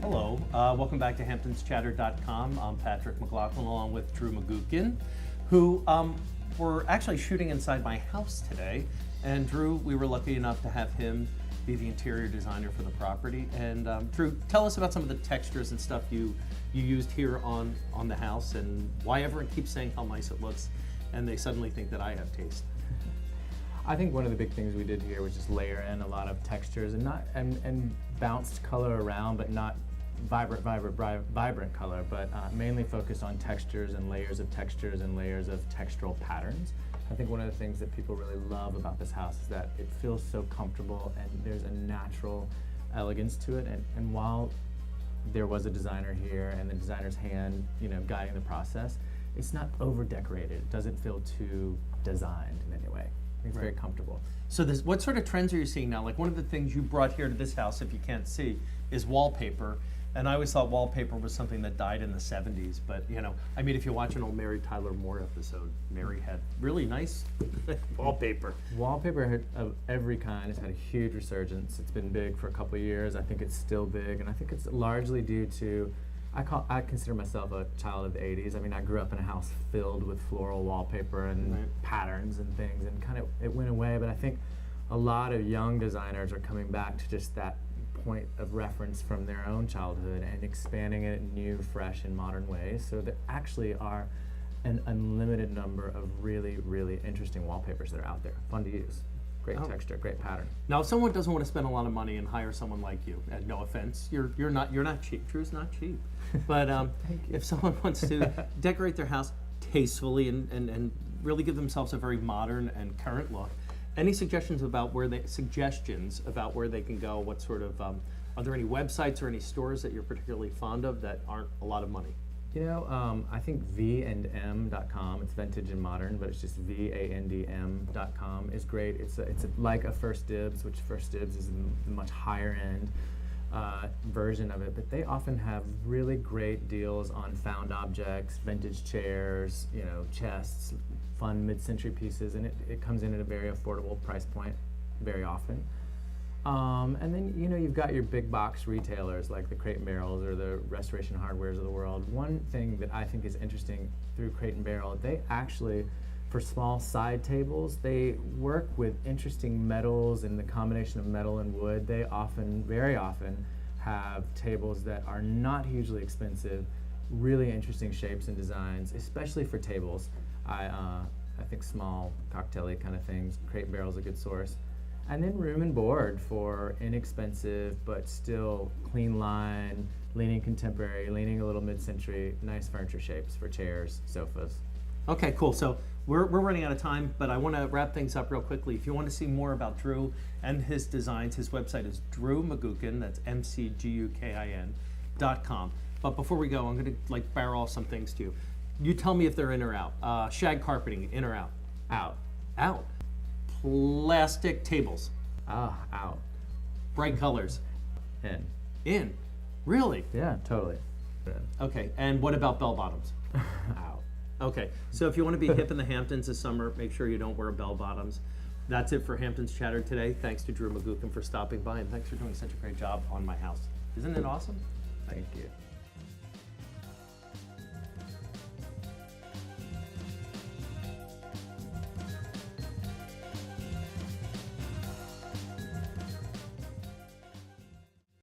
Hello, welcome back to HamptonsChatter.com. I'm Patrick McLaughlin along with Drew Magookin, who we're actually shooting inside my house today. And Drew, we were lucky enough to have him be the interior designer for the property. And Drew, tell us about some of the textures and stuff you used here on the house, and why everyone keeps saying how nice it looks, and they suddenly think that I have taste. I think one of the big things we did here was just layer in a lot of textures and bounced color around, but not vibrant color, but mainly focused on textures and layers of textural patterns. I think one of the things that people really love about this house is that it feels so comfortable and there's a natural elegance to it. And while there was a designer here and the designer's hand, guiding the process, it's not over decorated. It doesn't feel too designed in any way. It's very comfortable. So what sort of trends are you seeing now? Like, one of the things you brought here to this house, if you can't see, is wallpaper. And I always thought wallpaper was something that died in the 70s. But, if you watch an old Mary Tyler Moore episode, Mary had really nice wallpaper. Wallpaper of every kind has had a huge resurgence. It's been big for a couple of years. I think it's still big. And I think it's largely due to, I consider myself a child of the 80s. I grew up in a house filled with floral wallpaper and patterns and things, and it went away. But I think a lot of young designers are coming back to just that point of reference from their own childhood and expanding it in new, fresh, and modern ways. So there actually are an unlimited number of really, really interesting wallpapers that are out there. Fun to use. Great texture, great pattern. Now, if someone doesn't want to spend a lot of money and hire someone like you, and no offense, you're not cheap. Drew's not cheap. But if someone wants to decorate their house tastefully and really give themselves a very modern and current look, any suggestions about where they can go? What sort of are there any websites or any stores that you're particularly fond of that aren't a lot of money? I think V&M.com, it's vintage and modern, but it's just VANDM.com is great. It's like a First Dibs, which First Dibs is a much higher end version of it, but they often have really great deals on found objects, vintage chairs, chests, fun mid-century pieces, and it comes in at a very affordable price point very often. And then, you've got your big box retailers like the Crate and Barrels or the Restoration Hardwares of the world. One thing that I think is interesting through Crate and Barrel, they actually, for small side tables, they work with interesting metals and the combination of metal and wood. They very often, have tables that are not hugely expensive, really interesting shapes and designs, especially for tables. I think small cocktail-y kind of things, Crate and Barrel is a good source. And then Room and Board for inexpensive but still clean line, leaning contemporary, leaning a little mid-century, nice furniture shapes for chairs, sofas. Okay, cool. So we're running out of time, but I want to wrap things up real quickly. If you want to see more about Drew and his designs, his website is Drew Magookin, that's MCGUKIN.com. But before we go, I'm going to barrel some things to you. You tell me if they're in or out. Shag carpeting, in or out? Out. Out. Plastic tables. Out. Bright colors. In. In. Really? Yeah, totally. Okay, and what about bell bottoms? Out. Okay, so if you want to be hip in the Hamptons this summer, make sure you don't wear bell bottoms. That's it for Hamptons Chatter today. Thanks to Drew Magookin for stopping by, and thanks for doing such a great job on my house. Isn't it awesome? Thank you.